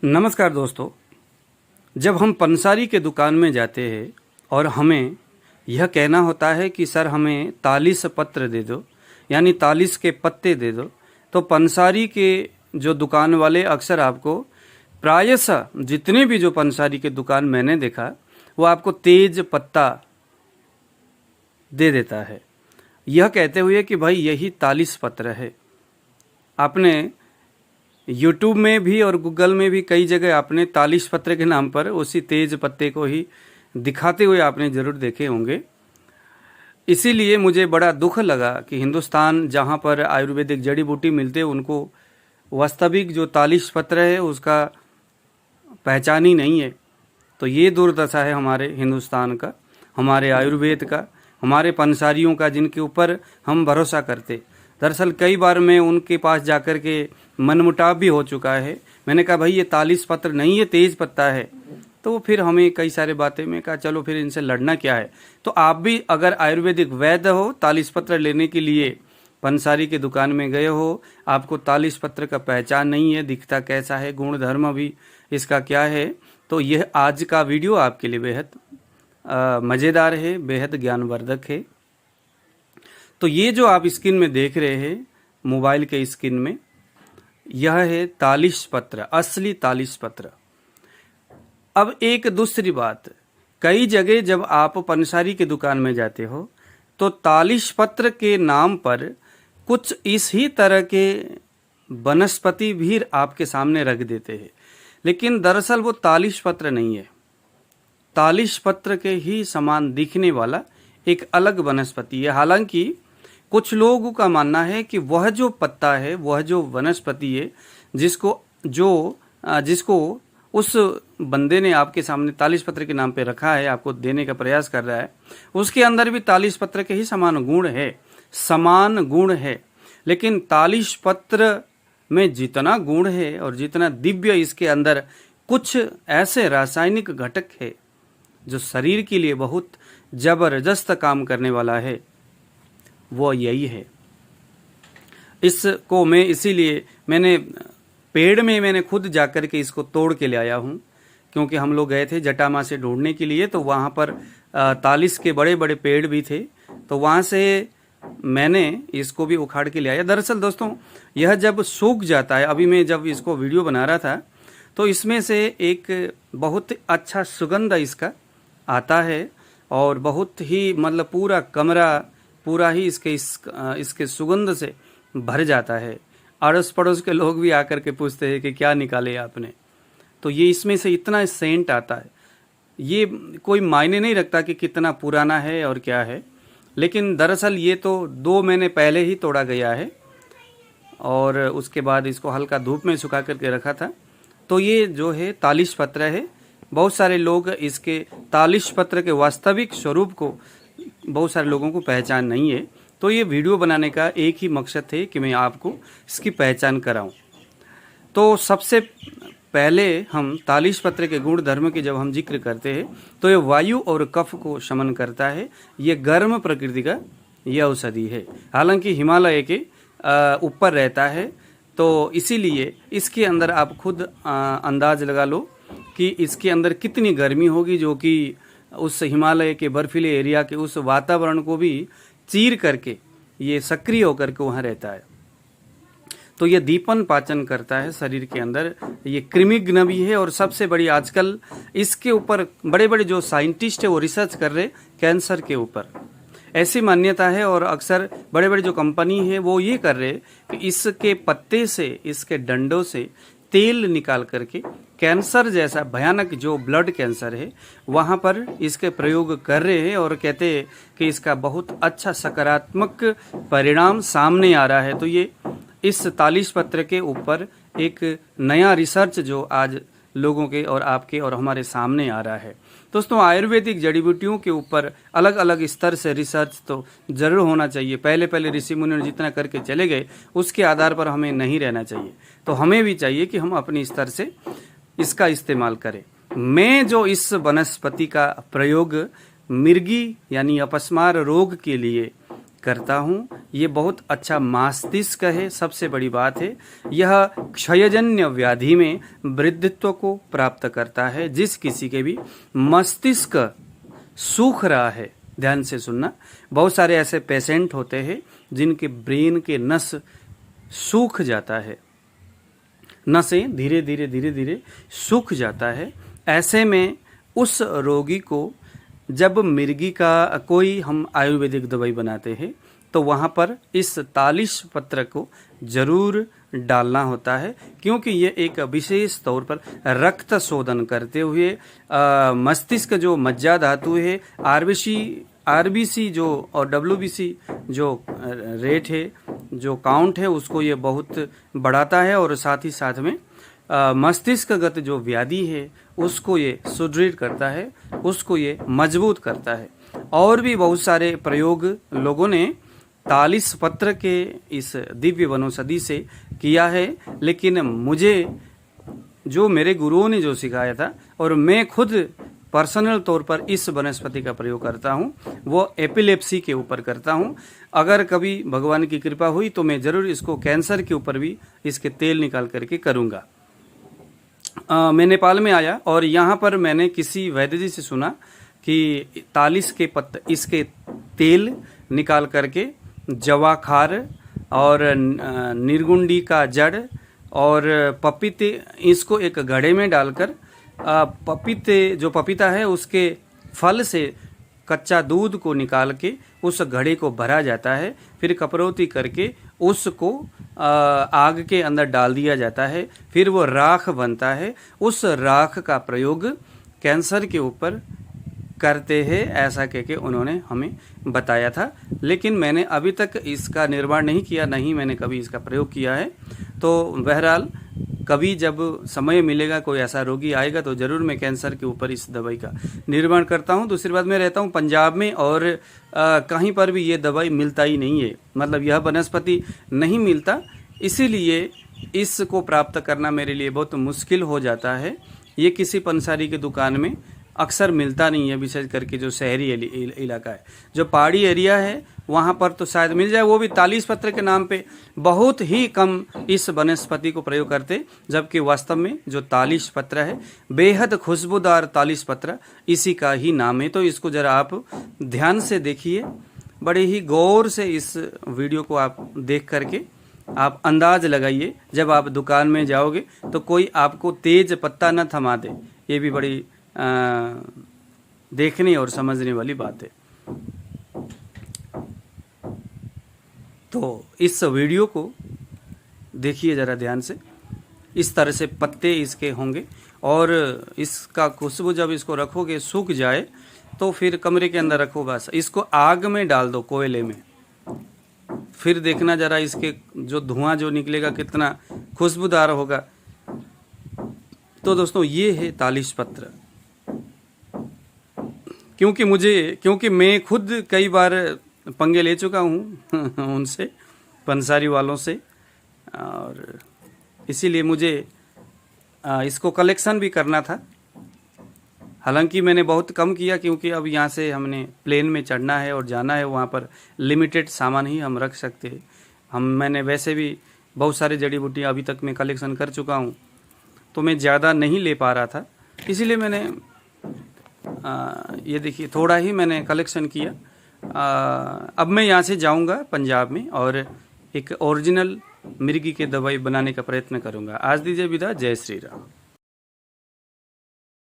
नमस्कार दोस्तों। जब हम पंसारी के दुकान में जाते हैं और हमें यह कहना होता है कि सर हमें 43 पत्र दे दो, यानी 43 के पत्ते दे दो, तो पंसारी के जो दुकान वाले अक्सर आपको प्रायशः जितने भी जो पंसारी के दुकान मैंने देखा वो आपको तेज पत्ता दे देता है, यह कहते हुए कि भाई यही 43 पत्र है। आपने यूट्यूब में भी और गूगल में भी कई जगह आपने 43 पत्र के नाम पर उसी तेज पत्ते को ही दिखाते हुए आपने ज़रूर देखे होंगे। इसीलिए मुझे बड़ा दुख लगा कि हिंदुस्तान जहाँ पर आयुर्वेदिक जड़ी बूटी मिलते उनको वास्तविक जो 43 पत्र है उसका पहचान ही नहीं है। तो ये दुर्दशा है हमारे हिंदुस्तान का, हमारे आयुर्वेद का, हमारे पंसारियों का, जिनके ऊपर हम भरोसा करते। दरअसल कई बार मैं उनके पास जाकर के मनमुटाव भी हो चुका है। मैंने कहा भाई ये 43 पत्र नहीं है, तेज पत्ता है। तो फिर हमें कई सारे बातें, मैं कहा चलो फिर इनसे लड़ना क्या है। तो आप भी अगर आयुर्वेदिक वैद्य हो, 43 पत्र लेने के लिए पंसारी के दुकान में गए हो, आपको 43 पत्र का पहचान नहीं है, दिखता कैसा है, गुण धर्म भी इसका क्या है, तो यह आज का वीडियो आपके लिए बेहद मज़ेदार है, बेहद ज्ञानवर्धक है। तो ये जो आप स्क्रीन में देख रहे हैं, मोबाइल के स्क्रीन में, यह है 43 पत्र, असली 43 पत्र। अब एक दूसरी बात, कई जगह जब आप पंसारी के दुकान में जाते हो तो 43 पत्र के नाम पर कुछ इस ही तरह के वनस्पति भी आपके सामने रख देते हैं, लेकिन दरअसल वो 43 पत्र नहीं है। 43 पत्र के ही समान दिखने वाला एक अलग वनस्पति है। हालांकि कुछ लोगों का मानना है कि वह जो पत्ता है, वह जो वनस्पति है, जिसको उस बंदे ने आपके सामने 43 पत्र के नाम पे रखा है, आपको देने का प्रयास कर रहा है, उसके अंदर भी 43 पत्र के ही समान गुण है। लेकिन 43 पत्र में जितना गुण है और जितना दिव्य इसके अंदर कुछ ऐसे रासायनिक घटक है जो शरीर के लिए बहुत जबरदस्त काम करने वाला है, वो यही है। इसको मैं इसीलिए मैंने खुद जाकर के इसको तोड़ के ले आया हूँ, क्योंकि हम लोग गए थे जटामां से ढूंढने के लिए, तो वहाँ पर 43 के बड़े बड़े पेड़ भी थे, तो वहाँ से मैंने इसको भी उखाड़ के ले आया। दरअसल दोस्तों, यह जब सूख जाता है, अभी मैं जब इसको वीडियो बना रहा था तो इसमें से एक बहुत अच्छा सुगंध इसका आता है और बहुत ही मतलब पूरा कमरा पूरा ही इसके सुगंध से भर जाता है। अड़ोस पड़ोस के लोग भी आकर के पूछते हैं कि क्या निकाले आपने। तो ये इसमें से इतना सेंट आता है, ये कोई मायने नहीं रखता कि कितना पुराना है और क्या है। लेकिन दरअसल ये तो 2 महीने पहले ही तोड़ा गया है और उसके बाद इसको हल्का धूप में सुखा करके रखा था। तो ये जो है 43 पत्र है। बहुत सारे लोग इसके 43 पत्र के वास्तविक स्वरूप को, बहुत सारे लोगों को पहचान नहीं है। तो ये वीडियो बनाने का एक ही मकसद है कि मैं आपको इसकी पहचान कराऊं। तो सबसे पहले हम 43 पत्र के गुण धर्म की जब हम जिक्र करते हैं तो ये वायु और कफ को शमन करता है। ये गर्म प्रकृति का यह औषधि है। हालांकि हिमालय के ऊपर रहता है, तो इसीलिए इसके अंदर आप खुद अंदाज लगा लो कि इसके अंदर कितनी गर्मी होगी, जो कि उस हिमालय के बर्फीले एरिया के उस वातावरण को भी चीर करके ये सक्रिय होकर के वहाँ रहता है। तो ये दीपन पाचन करता है शरीर के अंदर, ये कृमिघ्न भी है। और सबसे बड़ी आजकल इसके ऊपर बड़े बड़े जो साइंटिस्ट है वो रिसर्च कर रहे कैंसर के ऊपर, ऐसी मान्यता है। और अक्सर बड़े बड़े जो कंपनी है वो ये कर रहे कि इसके पत्ते से, इसके डंडों से तेल निकाल करके कैंसर जैसा भयानक जो ब्लड कैंसर है वहाँ पर इसके प्रयोग कर रहे हैं और कहते हैं कि इसका बहुत अच्छा सकारात्मक परिणाम सामने आ रहा है। तो ये इस 43 पत्र के ऊपर एक नया रिसर्च जो आज लोगों के और आपके और हमारे सामने आ रहा है। दोस्तों, आयुर्वेदिक जड़ी बूटियों के ऊपर अलग अलग स्तर से रिसर्च तो जरूर होना चाहिए। पहले ऋषि मुनि जितना करके चले गए उसके आधार पर हमें नहीं रहना चाहिए। तो हमें भी चाहिए कि हम अपने स्तर से इसका इस्तेमाल करें। मैं जो इस वनस्पति का प्रयोग मिर्गी यानी अपस्मार रोग के लिए करता हूँ। ये बहुत अच्छा मस्तिष्क है, सबसे बड़ी बात है। यह क्षयजन्य व्याधि में वृद्धित्व को प्राप्त करता है। जिस किसी के भी मस्तिष्क सूख रहा है, ध्यान से सुनना, बहुत सारे ऐसे पेशेंट होते हैं जिनके ब्रेन के नस सूख जाता है, नसें धीरे धीरे सूख जाता है। ऐसे में उस रोगी को जब मिर्गी का कोई हम आयुर्वेदिक दवाई बनाते हैं तो वहाँ पर इस तालिश पत्र को जरूर डालना होता है, क्योंकि ये एक विशेष तौर पर रक्त शोधन करते हुए मस्तिष्क जो मज्जा धातु है, आरबीसी जो और डब्ल्यूबीसी जो रेट है, जो काउंट है, उसको ये बहुत बढ़ाता है और साथ ही साथ में मस्तिष्कगत जो व्याधि है उसको ये सुदृढ़ करता है, उसको ये मजबूत करता है। और भी बहुत सारे प्रयोग लोगों ने तालिस पत्र के इस दिव्य वनौषधि से किया है, लेकिन मुझे जो मेरे गुरुओं ने जो सिखाया था और मैं खुद पर्सनल तौर पर इस वनस्पति का प्रयोग करता हूँ, वो एपिलेप्सी के ऊपर करता हूँ। अगर कभी भगवान की कृपा हुई तो मैं ज़रूर इसको कैंसर के ऊपर भी इसके तेल निकाल करके करूँगा। मैं नेपाल में आया और यहाँ पर मैंने किसी वैद्य जी से सुना कि तालिस के पत्ते, इसके तेल निकाल करके जवाखार और निर्गुंडी का जड़ और पपीते, इसको एक घड़े में डालकर पपीते, जो पपीता है उसके फल से कच्चा दूध को निकाल के उस घड़े को भरा जाता है, फिर कपरौती करके उसको आग के अंदर डाल दिया जाता है, फिर वो राख बनता है। उस राख का प्रयोग कैंसर के ऊपर करते हैं, ऐसा कह के उन्होंने हमें बताया था। लेकिन मैंने अभी तक इसका निर्माण नहीं किया, नहीं मैंने कभी इसका प्रयोग किया है। तो बहरहाल कभी जब समय मिलेगा, कोई ऐसा रोगी आएगा तो ज़रूर मैं कैंसर के ऊपर इस दवाई का निर्माण करता हूँ। दूसरी बात, मैं रहता हूँ पंजाब में और कहीं पर भी ये दवाई मिलता ही नहीं है, मतलब यह वनस्पति नहीं मिलता, इसीलिए इसको प्राप्त करना मेरे लिए बहुत मुश्किल हो जाता है। ये किसी पंसारी की दुकान में अक्सर मिलता नहीं है, विशेष करके जो शहरी इलाका है। जो पहाड़ी एरिया है वहाँ पर तो शायद मिल जाए, वो भी तालिस पत्र के नाम पे बहुत ही कम इस वनस्पति को प्रयोग करते, जबकि वास्तव में जो तालिस पत्र है बेहद खुशबूदार तालिस पत्र इसी का ही नाम है। तो इसको जरा आप ध्यान से देखिए, बड़े ही गौर से इस वीडियो को आप देख करके आप अंदाज लगाइए, जब आप दुकान में जाओगे तो कोई आपको तेज पत्ता न थमा दे। ये भी बड़ी देखने और समझने वाली बात है। तो इस वीडियो को देखिए ज़रा ध्यान से, इस तरह से पत्ते इसके होंगे और इसका खुशबू जब इसको रखोगे सूख जाए तो फिर कमरे के अंदर रखो, बस इसको आग में डाल दो, कोयले में, फिर देखना ज़रा इसके जो धुआं जो निकलेगा कितना खुशबूदार होगा। तो दोस्तों ये है तालिस पत्र। क्योंकि मैं खुद कई बार पंगे ले चुका हूँ उनसे, पंसारी वालों से, और इसीलिए मुझे इसको कलेक्शन भी करना था। हालांकि मैंने बहुत कम किया, क्योंकि अब यहाँ से हमने प्लेन में चढ़ना है और जाना है, वहाँ पर लिमिटेड सामान ही हम रख सकते हैं। मैंने वैसे भी बहुत सारे जड़ी बूटियाँ अभी तक मैं कलेक्शन कर चुका हूँ, तो मैं ज़्यादा नहीं ले पा रहा था, इसीलिए मैंने ये देखिए थोड़ा ही मैंने कलेक्शन किया। अब मैं यहाँ से जाऊँगा पंजाब में और एक ओरिजिनल मिर्गी के दवाई बनाने का प्रयत्न करूँगा। आज दीजिए विदा, जय श्री राम।